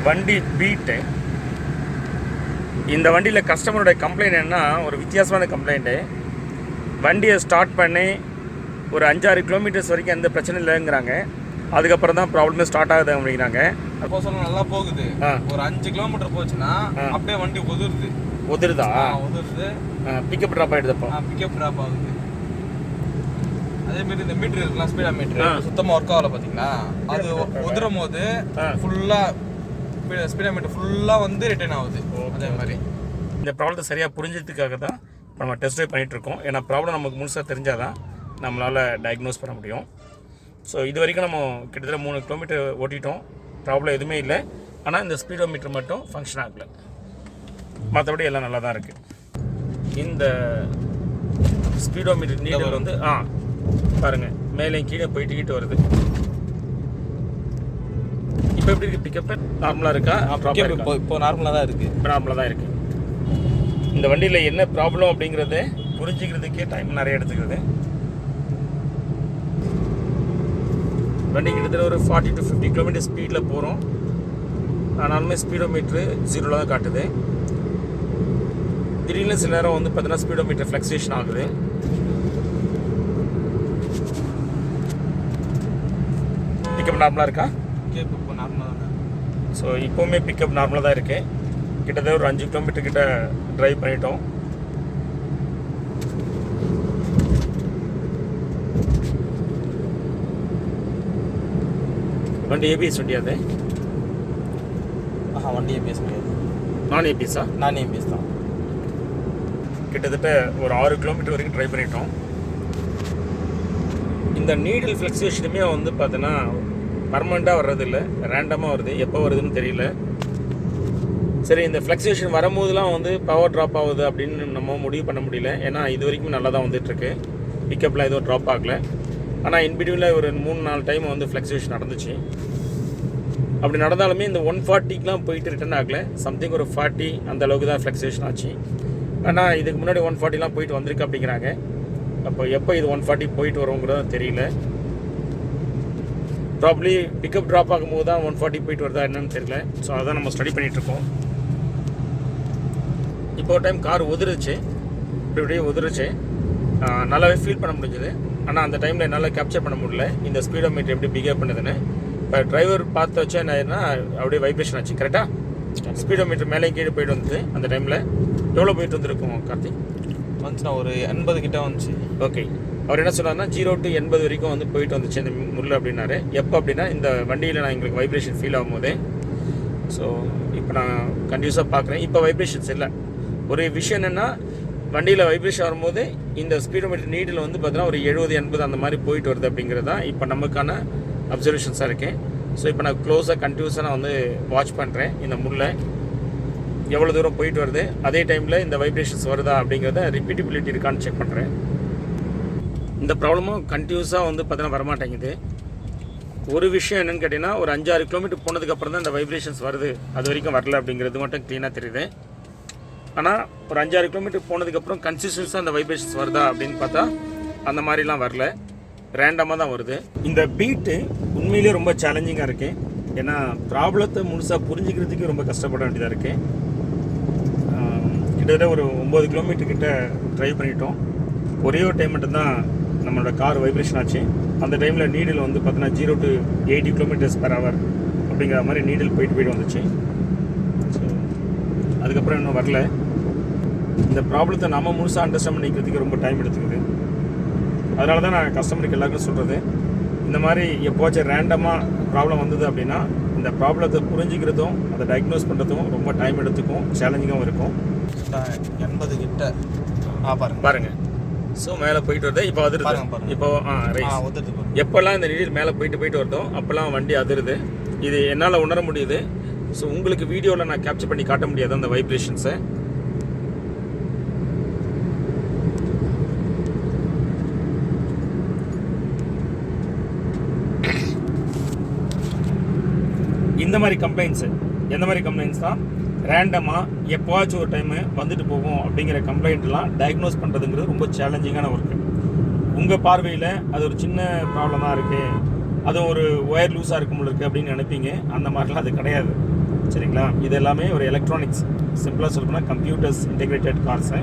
வண்டி பீட்டு. இந்த வண்டியில் கஸ்டமரோட கம்ப்ளைண்ட் என்ன, ஒரு வித்தியாசமான கம்ப்ளைண்ட்டு. வண்டியை ஸ்டார்ட் பண்ணி ஒரு 5-6 கிலோமீட்டர்ஸ் வரைக்கும் எந்த பிரச்சனை இல்லைங்கிறாங்க. அதுக்கப்புறம் தான் ப்ராப்ளமே ஸ்டார்ட் ஆகுது அப்படிங்கிறாங்க. அப்போ சொல்ல நல்லா போகுது. ஒரு 5 கிலோமீட்டர் போச்சுன்னா அப்படியே வண்டி உதிருதா? உதிருது. பிக்கப் ட்ராப் ஆகிடுதுப்போ. பிக்கப் ட்ராப் ஆகுது. அதேமாரி இந்த மீட்ரு இருக்கலாம், ஸ்பீடா மீட்ரு சுத்தமாக ஒர்க் ஆகல பார்த்தீங்களா? அது உதிரும் போது ஃபுல்லாக ஸ்பீடா மீட்டர் ஃபுல்லாக வந்து ரிட்டர்ன் ஆகுது. அதே மாதிரி இந்த ப்ராப்ளத்தை சரியாக புரிஞ்சதுக்காக தான் நம்ம டெஸ்ட் ட்ரைவ் பண்ணிகிட்ருக்கோம். ஏன்னா ப்ராப்ளம் நமக்கு முழுசாக தெரிஞ்சால் தான் நம்மளால் டயக்னோஸ் பண்ண முடியும். ஸோ இது வரைக்கும் நம்ம கிட்டத்தட்ட 3 கிலோமீட்டர் ஓட்டிட்டோம். ப்ராப்ளம் எதுவுமே இல்லை. ஆனால் இந்த ஸ்பீடோ மீட்டர் மட்டும் ஃபங்க்ஷன் ஆகலை. மற்றபடி எல்லாம் நல்லா தான் இருக்குது. இந்த ஸ்பீடோ மீட்டர் நீடல் வந்து பாருங்கள், மேலே கீழே போயிட்டு வருது. இப்போ எப்படி இருக்குது? பிக்கப்பு நார்மலாக இருக்கா? இப்போ நார்மலாக தான் இருக்குது. இப்போ நார்மலாக தான் இருக்குது. இந்த வண்டியில் என்ன ப்ராப்ளம் அப்படிங்கிறத புரிஞ்சிக்கிறதுக்கே டைம் நிறைய எடுத்துக்கிறது. வண்டி கிட்டத்தட்ட ஒரு 40 to 50 கிலோமீட்டர் ஸ்பீடில் போகிறோம். ஆனாலுமே ஸ்பீடோ மீட்ரு 0 தான் காட்டுது. திடீர்னு சில நேரம் வந்து பார்த்தீங்கன்னா ஸ்பீடோ மீட்டர் ஃப்ளக்சுவேஷன் ஆகுது. பிக்கப் நார்மலாக இருக்கா? இப்போ நார்மலாக தான். ஸோ இப்போவுமே பிக்கப் நார்மலாக தான் இருக்குது. கிட்டத்தட்ட ஒரு 5 கிலோமீட்டர் கிட்ட ட்ரைவ் பண்ணிட்டோம். வண்டி ஏபிஎஸ் வண்டி அது? வண்டி ஏபிஎஸ் கிடையாது. நான் ஏபிஎஸ்ஸா? நான் ஏபிஎஸ் தான். கிட்டத்தட்ட ஒரு 6 கிலோமீட்டர் வரைக்கும் ட்ரைவ் பண்ணிட்டோம். இந்த நீடில் ஃப்ளக்சுவேஷனுமே வந்து பார்த்தோன்னா பர்மனெண்ட்டாக வர்றதில்லை, ரேண்டமாக வருது. எப்போ வருதுன்னு தெரியல. சரி, இந்த ஃப்ளக்சுவேஷன் வரும்போதெல்லாம் வந்து பவர் ட்ராப் ஆகுது அப்படின்னு நம்ம முடிவு பண்ண முடியல. ஏன்னா இது வரைக்கும் நல்லா தான் வந்துட்டுருக்கு. பிக்கப்பில் எதுவும் ட்ராப் ஆகலை. ஆனால் இன்பிட்வீனில் ஒரு 3-4 டைம் வந்து ஃப்ளக்சுவேஷன் நடந்துச்சு. அப்படி நடந்தாலுமே இந்த 140க்கெலாம் போயிட்டு ரிட்டர்ன் ஆகலை. சம்திங் ஒரு 40 அந்த அளவுக்கு தான் ஃப்ளக்சுவேஷன் ஆச்சு. ஆனால் இதுக்கு முன்னாடி 140லாம் போயிட்டு வந்திருக்கு அப்படிங்கிறாங்க. அப்போ எப்போ இது 140 போயிட்டு வருங்கிறது தெரியல. ப்ராப்ளி பிக்கப் ட்ராப் ஆகும்போது தான் 140 போயிட்டு வருதா என்னன்னு தெரியல. ஸோ அதான் நம்ம ஸ்டடி பண்ணிகிட்ருக்கோம். இப்போ ஒரு டைம் கார் உதிருச்சு, இப்படியே உதிருச்சு. நல்லாவே ஃபீல் பண்ண முடிஞ்சது. ஆனால் அந்த டைமில் என்னால் கேப்சர் பண்ண முடியல இந்த ஸ்பீடோ மீட்டர் எப்படி பிஹேவ் பண்ணுதுன்னு. இப்போ டிரைவர் பார்த்து வச்சா என்ன அப்படியே வைப்ரேஷன் ஆச்சு. கரெக்டாக ஸ்பீடோ மீட்டர் மேலே கீழே போயிட்டு வந்துச்சு. அந்த டைமில் எவ்வளோ போயிட்டு வந்துருக்கும் கார்த்திக்? வந்துச்சுன்னா ஒரு 80 கிட்ட வந்துச்சு. ஓகே, அவர் என்ன சொன்னார்னா 0 to 80 வரைக்கும் வந்து போயிட்டு வந்துச்சு இந்த முள் அப்படின்னாரு. எப்போ அப்படின்னா இந்த வண்டியில் நான் எங்களுக்கு வைப்ரேஷன் ஃபீல் ஆகும்போதே. ஸோ இப்போ நான் கண்டினியூஸாக பார்க்குறேன். இப்போ வைப்ரேஷன்ஸ் இல்லை. ஒரு விஷயம் என்னென்னா, வண்டியில் வைப்ரேஷன் வரும்போது இந்த ஸ்பீடோமீட்டர் நீடில் வந்து பார்த்தீங்கன்னா ஒரு 70-80 அந்த மாதிரி போயிட்டு வருது அப்படிங்கிறது தான் இப்போ நமக்கான அப்சர்வேஷன்ஸாக இருக்கேன். ஸோ இப்போ நான் க்ளோஸாக கண்டினியூஸாக நான் வந்து வாட்ச் பண்ணுறேன். இந்த முள்ளை எவ்வளோ தூரம் போயிட்டு வருது, அதே டைமில் இந்த வைப்ரேஷன்ஸ் வருதா அப்படிங்கிறத ரிப்பீட்டபிலிட்டி இருக்கான்னு செக் பண்ணுறேன். இந்த ப்ராப்ளமும் கண்டினியூஸாக வந்து பார்த்தீங்கன்னா வரமாட்டேங்குது. ஒரு விஷயம் என்னென்னு கேட்டிங்கன்னா, ஒரு 5-6 கிலோமீட்டர் போனதுக்கப்புறம் தான் இந்த வைப்ரேஷன்ஸ் வருது, அது வரைக்கும் வரல அப்படிங்கிறது மட்டும் க்ளீனாக தெரியுது. ஆனால் ஒரு 5-6 கிலோமீட்டர் போனதுக்கப்புறம் கன்சிஸ்டன்ஸாக அந்த வைப்ரேஷன்ஸ் வருதா அப்படின்னு பார்த்தா அந்த மாதிரிலாம் வரல, ரேண்டமாக தான் வருது. இந்த பீட்டு உண்மையிலேயே ரொம்ப சேலஞ்சிங்காக இருக்குது. ஏன்னா ப்ராப்ளத்தை முழுசாக புரிஞ்சுக்கிறதுக்கு ரொம்ப கஷ்டப்பட வேண்டியதாக இருக்குது. கிட்டத்தட்ட ஒரு 9 கிலோமீட்டர் கிட்ட ட்ரைவ் பண்ணிட்டோம். ஒரே ஒரு டைம் மட்டும்தான் நம்மளோட கார் வைப்ரேஷன் ஆச்சு. அந்த டைமில் நீடில் வந்து பார்த்தீங்கன்னா 0 to 80 km/h அப்படிங்கிற மாதிரி நீடில் போயிட்டு வந்துச்சு. ஸோ அதுக்கப்புறம் இன்னும் வரல. இந்த ப்ராப்ளத்தை நம்ம முழுசாக அண்டர்ஸ்டாண்ட் பண்ணிக்கிறதுக்கு ரொம்ப டைம் எடுத்துக்குது. அதனால தான் நான் கஸ்டமருக்கு எல்லாருக்கும் சொல்கிறது, இந்த மாதிரி எப்போச்சும் ரேண்டமாக ப்ராப்ளம் வந்தது அப்படின்னா இந்த ப்ராப்ளத்தை புரிஞ்சிக்கிறதும் அதை டயக்னோஸ் பண்ணுறதும் ரொம்ப டைம் எடுத்துக்கும், சேலஞ்சிங்காகவும் இருக்கும். 80 கிட்ட பாருங்கள். ஸோ மேலே போயிட்டு வருது. இப்போ அதிருது. இப்போ எப்போல்லாம் இந்த நீடில் மேலே போயிட்டு வருதோ அப்போல்லாம் வண்டி அதிருது. இது என்னால் உணர முடியுது. ஸோ உங்களுக்கு வீடியோவில் நான் கேப்சர் பண்ணி காட்ட முடியாது அந்த வைப்ரேஷன்ஸை. இந்த மாதிரி கம்ப்ளைண்ட்ஸு எந்த மாதிரி கம்ப்ளைண்ட்ஸ் தான் ரேண்டமாக எப்போவாச்சும் ஒரு டைமு வந்துட்டு போகும் அப்படிங்கிற கம்ப்ளைண்ட்லாம் டயக்னோஸ் பண்ணுறதுங்கிறது ரொம்ப சேலஞ்சிங்கான ஒர்க்கு. உங்கள் பார்வையில் அது ஒரு சின்ன ப்ராப்ளமாக இருக்குது, அது ஒரு ஒயர் லூஸாக இருக்கும் இருக்குது அப்படின்னு நினைப்பீங்க. அந்த மாதிரிலாம் அது கிடையாது. சரிங்களா. இது எல்லாமே ஒரு எலக்ட்ரானிக்ஸ், சிம்பிளாக சொல்லணும்னா கம்ப்யூட்டர்ஸ் இன்டெகிரேட்டட் கார்ஸு.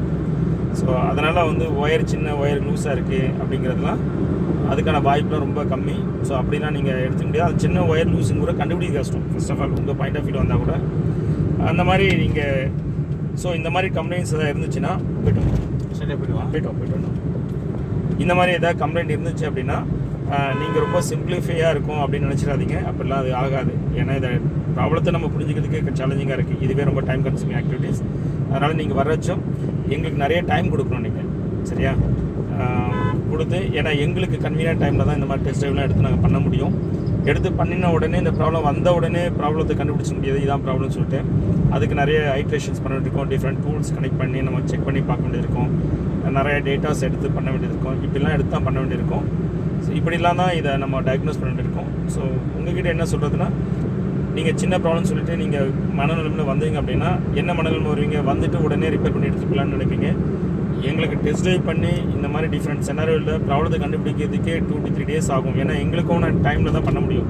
ஸோ அதனால் வந்து சின்ன ஒயர் லூஸாக இருக்குது அப்படிங்கிறதுலாம் அதுக்கான வாய்ப்புலாம் ரொம்ப கம்மி. ஸோ அப்படிலாம் நீங்கள் எடுத்துக்க முடியாது. அது சின்ன ஒயர் லூஸுங்க கூட கண்டுபிடிக்க கஷ்டம். ஃபர்ஸ்ட் ஆஃப் ஆல் உங்கள் பாயிண்ட் ஆஃப் வியூ வந்தால் கூட அந்த மாதிரி நீங்கள் ஸோ இந்த மாதிரி கம்ப்ளைண்ட்ஸ் எதாவது இருந்துச்சுன்னா போய்ட்டு இந்த மாதிரி எதாவது கம்ப்ளைண்ட் இருந்துச்சு அப்படின்னா நீங்கள் ரொம்ப சிம்பிளிஃபையாக இருக்கும் அப்படின்னு நினச்சிடாதீங்க. அப்படிலாம் அது ஆகாது. ஏன்னா இதை ப்ராப்ளத்தை நம்ம புரிஞ்சுக்கிறதுக்கு சேலஞ்சிங்காக இருக்குது. இதுவே ரொம்ப டைம் கன்சூமிங் ஆக்டிவிட்டீஸ். அதனால் நீங்கள் வர்றச்சும் எங்களுக்கு நிறைய டைம் கொடுக்கணும் நீங்கள், சரியா, கொடுத்து. ஏன்னா எங்களுக்கு கன்வீனியன்ட் டைமில் தான் இந்த மாதிரி டெஸ்ட் ட்ரைவ்லாம் எடுத்து நாங்கள் பண்ண முடியும். எடுத்து பண்ணின உடனே இந்த ப்ராப்ளம் வந்த உடனே ப்ராப்ளத்தை கண்டுபிடிச்ச முடியாது, இதான் ப்ராப்ளம்னு சொல்லிட்டு அதுக்கு நிறைய ஐட்ரேஷன்ஸ் பண்ண வேண்டியிருக்கும். டிஃப்ரெண்ட் டூல்ஸ் கனெக்ட் பண்ணி நம்ம செக் பண்ணி பார்க்க வேண்டியிருக்கும். நிறைய டேட்டாஸ் எடுத்து பண்ண வேண்டியிருக்கும். இப்படிலாம் எடுத்து தான் பண்ண வேண்டியிருக்கும். ஸோ இப்படிலாம் தான் இதை நம்ம டயக்னோஸ் பண்ண வேண்டியிருக்கோம். ஸோ உங்ககிட்ட என்ன சொல்கிறதுனா, நீங்கள் சின்ன ப்ராப்ளம் சொல்லிவிட்டு நீங்கள் மனநிலைமையில் வந்தீங்க அப்படின்னா என்ன மனநிலைமை வருவீங்க, வந்துட்டு உடனே ரிப்பேர் பண்ணி எடுத்துக்கலான்னு நினைப்பீங்க. எங்களுக்கு டெஸ்ட் ட்ரைவ் பண்ணி இந்த மாதிரி டிஃப்ரெண்ட் செனாரியோவில் ப்ராப்ளத்தை கண்டுபிடிக்கிறதுக்கே 2 to 3 days ஆகும். ஏன்னா எங்களுக்கும் டைமில் தான் பண்ண முடியும்,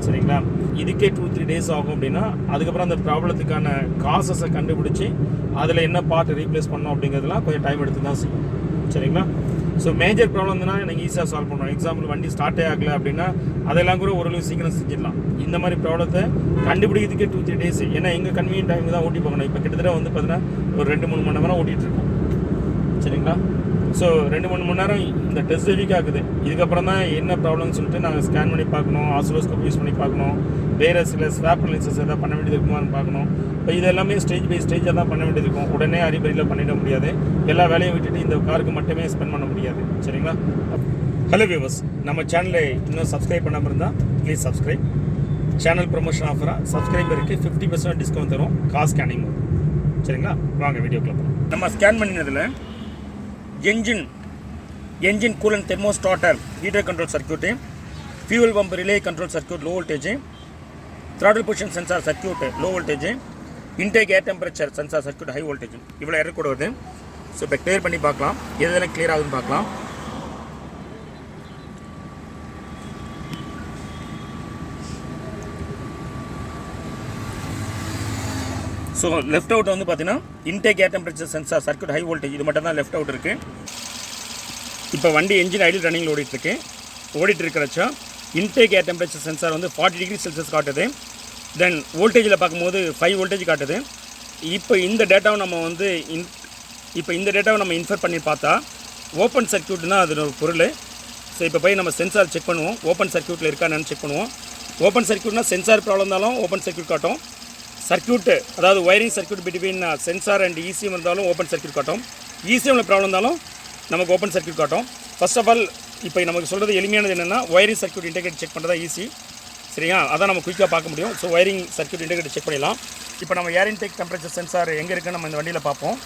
சரிங்களா. இதுக்கே 2-3 days ஆகும் அப்படின்னா அதுக்கப்புறம் அந்த ப்ராப்ளத்துக்கான காசஸை கண்டுபிடிச்சி அதில் என்ன பார்ட் ரீப்ளேஸ் பண்ணோம் அப்படிங்கிறதுலாம் கொஞ்சம் டைம் எடுத்து தான் செய்யும், சரிங்களா. ஸோ மேஜர் ப்ராப்ளம் தான் நீங்கள் ஈஸியாக சால்வ் பண்ணுவோம். எக்ஸாம்பிள் வண்டி ஸ்டார்ட்டே ஆகலை அப்படின்னா அதெல்லாம் கூட ஓரளவு சீக்கிரம் செஞ்சிடலாம். இந்த மாதிரி ப்ராப்ளத்தை கண்டுபிடிக்கிறதுக்கே 2-3 days. ஏன்னா எங்கள் கன்வீனியன்ட் டைம் தான் ஓட்டி போகணும். இப்போ கிட்டத்தட்ட வந்து பார்த்தீங்கன்னா ஒரு 2-3 மணி நேரம் ஓட்டிகிட்ருக்கோம், சரிங்களா. ஸோ 2-3 மணி நேரம் இந்த டெஸ்ட் வீக் ஆகுது. இதுக்கப்புறம் தான் என்ன ப்ராப்ளம்னு சொல்லிட்டு நாங்கள் ஸ்கேன் பண்ணி பார்க்கணும், ஆசிலோஸ்கோப் யூஸ் பண்ணி பார்க்கணும், வேறு சில ஸ்வாப் அனாலிசிஸ் எதாவது பண்ண வேண்டியது இருக்குமான்னு பார்க்கணும். இப்போ இது எல்லாமே ஸ்டேஜ் பை ஸ்டேஜாக தான் பண்ண வேண்டியது இருக்கும். உடனே அறிபறியில் பண்ணிட முடியாது. எல்லா வேலையும் விட்டுட்டு இந்த காருக்கு மட்டுமே ஸ்பெண்ட் பண்ண முடியாது, சரிங்களா. ஹலோ வியூவர்ஸ், நம்ம சேனலை இன்னும் சப்ஸ்கிரைப் பண்ணாமல் இருந்தால் ப்ளீஸ் சப்ஸ்கிரைப். சேனல் ப்ரொமோஷன் ஆஃபராக சப்ஸ்கிரைபருக்கு 50% டிஸ்கவுண்ட் தரும் கார் ஸ்கேனிங் போது, சரிங்களா. வாங்க வீடியோக்குள்ள போகலாம். நம்ம ஸ்கேன் பண்ணினதில் engine coolant thermostat heater control circuit, fuel pump relay control circuit low voltage, throttle position sensor circuit low voltage, intake air temperature sensor circuit high voltage. இவ்வளோ எரர் கூட வருது. ஸோ இப்போ கிளியர் பண்ணி பார்க்கலாம், எதெல்லாம் கிளியர் ஆகுதுன்னு பார்க்கலாம். ஸோ லெஃப்ட் அவுட் வந்து பார்த்தீங்கன்னா இன்டேக் ஏர் temperature sensor circuit high voltage, இது மட்டும் தான் லெஃப்ட் அவுட் இருக்குது. இப்போ வண்டி என்ஜின் ஐடில் ரன்னிங்கில் ஓடிட்டு இருக்கிறச்சா இன்டேக் ஏர் டெம்பரேச்சர் சென்சார் வந்து 40 டிகிரி செல்சியஸ் காட்டுது. தென் வோல்டேஜில் பார்க்கும்போது 5 வோல்டேஜ் காட்டுது. இப்போ இந்த டேட்டாவை நம்ம இன்ஃபர் பண்ணி பார்த்தா ஓப்பன் சர்க்யூட்னா அது ஒரு பொருள். ஸோ இப்போ போய் நம்ம சென்சார் செக் பண்ணுவோம், ஓப்பன் சர்க்யூட்டில் இருக்கான்னு செக் பண்ணுவோம். ஓப்பன் சர்க்யூட்னா சென்சார் ப்ராப்ளம் இருந்தாலும் ஓப்பன் சர்க்யூட் காட்டும். சர்க்யூட்டு அதாவது wiring circuit between sensor and ECM இருந்தாலும் ஓப்பன் சர்க்யூட் காட்டும். இசிஎம்மில் ப்ராப்ளம் இருந்தாலும் நமக்கு ஓப்பன் சர்க்யூட் காட்டும். ஃபர்ஸ்ட் ஆஃப் ஆல் இப்போ நமக்கு சொல்கிறது எளிமையானது என்னென்னா ஒயரிங் சர்க்யூட் இன்டெகிரேட் செக் பண்ணுறதா ஈஸி, சரியா. அதான் நம்ம குயிக்காக பார்க்க முடியும். So wiring circuit integrate check பண்ணிடலாம். இப்போ நம்ம ஏர் இன்டேக் டெம்பரேச்சர் சென்சார் எங்கே இருக்குன்னு நம்ம இந்த வண்டியில் பார்ப்போம்.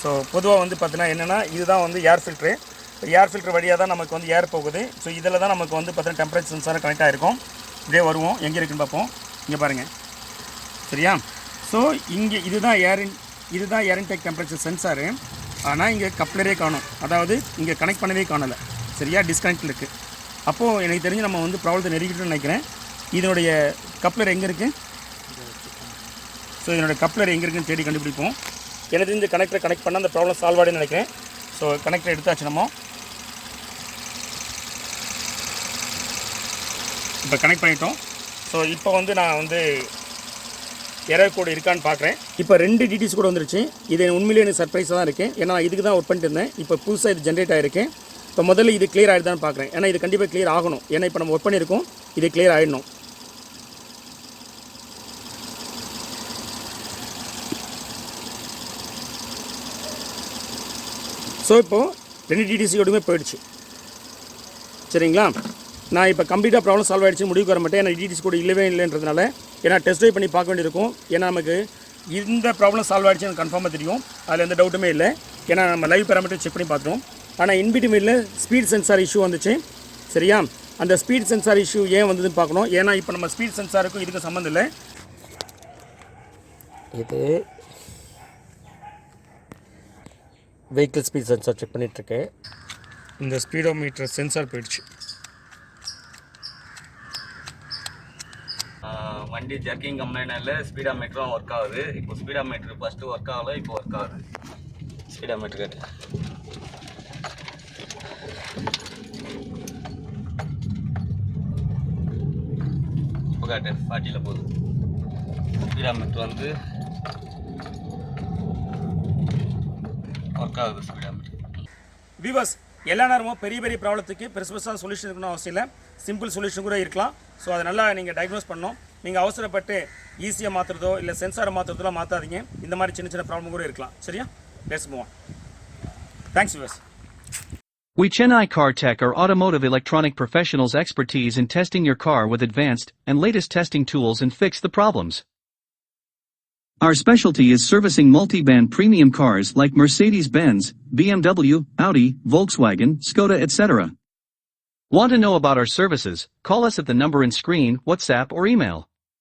ஸோ பொதுவாக வந்து பார்த்தீங்கன்னா என்னென்னா இதுதான் வந்து ஏர் ஃபில்ட்ரு. இப்போ ஏர் ஃபில்ட்ரு வழியாக தான் நமக்கு வந்து ஏர் போகுது. ஸோ இதில் தான் நமக்கு வந்து பார்த்தீங்கன்னா டெம்பரேச்சர் சென்சார் கனெக்ட் ஆகிருக்கும். இப்படியே வருவோம், எங்கே இருக்குன்னு பார்ப்போம். இங்கே பாருங்கள், சரியா. ஸோ இங்கே இதுதான் ஏர் இன்டேக் டெம்பரேச்சர் சென்சாரு. ஆனால் இங்கே கப்ளரே காணும், அதாவது இங்கே கனெக்ட் பண்ணவே காணலை, சரியா, டிஸ்கனெக்டில் இருக்குது. அப்போது எனக்கு தெரிஞ்சு நம்ம வந்து ப்ராப்ளத்தை நெருங்கிட்டுன்னு நினைக்கிறேன். இதனுடைய கப்ளர் எங்கே இருக்குது? ஸோ இதனுடைய கப்ளர் எங்கே இருக்குன்னு தேடி கண்டுபிடிப்போம். எனக்கு இந்த கனெக்டரை கனெக்ட் பண்ணால் அந்த ப்ராப்ளம் சால்வ் ஆகிடுன்னு நினைக்கிறேன். ஸோ கனெக்டரை எடுத்தாச்சு நம்ம. இப்போ கனெக்ட் பண்ணிட்டோம். ஸோ இப்போ வந்து நான் வந்து எரர் கோடு இருக்கான்னு பார்க்குறேன். இப்போ 2 டிடிஸ் கூட வந்துருச்சு. இது உண்மையிலே எனக்கு சர்ப்ரைஸாக தான் இருக்குது. ஏன்னா இதுக்கு தான் ஒர்க் பண்ணிட்டு இருந்தேன். இப்போ புதுசாக இது ஜென்ரேட் ஆகிருக்கு. இப்போ முதல்ல இது கிளியர் ஆகிடுதான்னு பார்க்குறேன். ஏன்னா இது கண்டிப்பாக கிளியர் ஆகணும். ஏன்னா இப்போ நம்ம ஒர்க் பண்ணியிருக்கோம், இது கிளியர் ஆகிடணும். ஸோ இப்போது 2 டிடிசியோடுமே போயிடுச்சு, சரிங்களா. நான் இப்போ கம்ப்ளீட்டாக ப்ராப்ளம் சால்வ் ஆகிடுச்சு முடிவுக்கு வர மாட்டேன். ஏன்னா டிடிசி கூட இல்லைன்றதுனால ஏன்னா டெஸ்ட் ட்ரைவ் பண்ணி பார்க்க வேண்டியிருக்கும். ஏன்னா நமக்கு இந்த ப்ராப்ளம் சால்வ் ஆகிடுச்சு எனக்கு கன்ஃபார்மாக தெரியும், அதில் எந்த டவுட்டுமே இல்லை. ஏன்னா நம்ம லைவ் பேராமீட்டர் செக் பண்ணி பார்த்துருவோம். ஆனால் இன்பிட்வீனில் ஸ்பீட் சென்சார் இஷ்யூ வந்துச்சு, சரியா. அந்த ஸ்பீட் சென்சார் இஷ்யூ ஏன் வந்ததுன்னு பார்க்கணும். ஏன்னா இப்போ நம்ம ஸ்பீட் சென்சாருக்கும் இதுக்கு சம்மந்தம் இல்லை. இது வெஹிக்கிள் ஸ்பீட் சென்சார் செக் பண்ணிகிட்ருக்கேன். இந்த ஸ்பீடோமீட்டர் சென்சார் போயிடுச்சு. வண்டி ஜர்க்கிங் கம்ப்ளைண்ட் இல்லை, ஸ்பீடாமீட்டரும் ஒர்க் ஆகுது. இப்போ ஸ்பீடாமீட்டர் ஃபஸ்ட்டு ஒர்க் ஆகலை, இப்போ ஒர்க் ஆகுது. ஸ்பீடாமீட்டர் கேட்டு இப்போ காட்டு 40ல் போகுது. ஸ்பீடாமீட்டர் வந்து ஒர்க் ஆகுது. ஸ்பீடாமீட்டர் வியூவர்ஸ், எல்லா நேரமும் பெரிய பெரிய ப்ராப்ளத்துக்கு பெருசாக சொல்யூஷன் இருக்கணும் அவசியம் இல்லை. சிம்பிள் சொல்யூஷன் கூட இருக்கலாம். ஸோ அதை நல்லா நீங்கள் டயக்னோஸ் பண்ணணும். நீங்கள் அவசரப்பட்டு ஈஸியாக மாற்றுறதோ இல்லை சென்சாரை மாற்றுறதோ மாற்றாதீங்க. இந்த மாதிரி சின்ன சின்ன ப்ராப்ளம் கூட இருக்கலாம். சரியா? Let's move on. Thanks viewers. We Chennai Car-TECH are automotive electronic professionals expertise in testing your car with advanced and latest testing tools and fix the problems. Our specialty is servicing multiband premium cars like Mercedes-Benz, BMW, Audi, Volkswagen, Skoda etc. Want to know about our services? Call us at the number in screen, WhatsApp or email.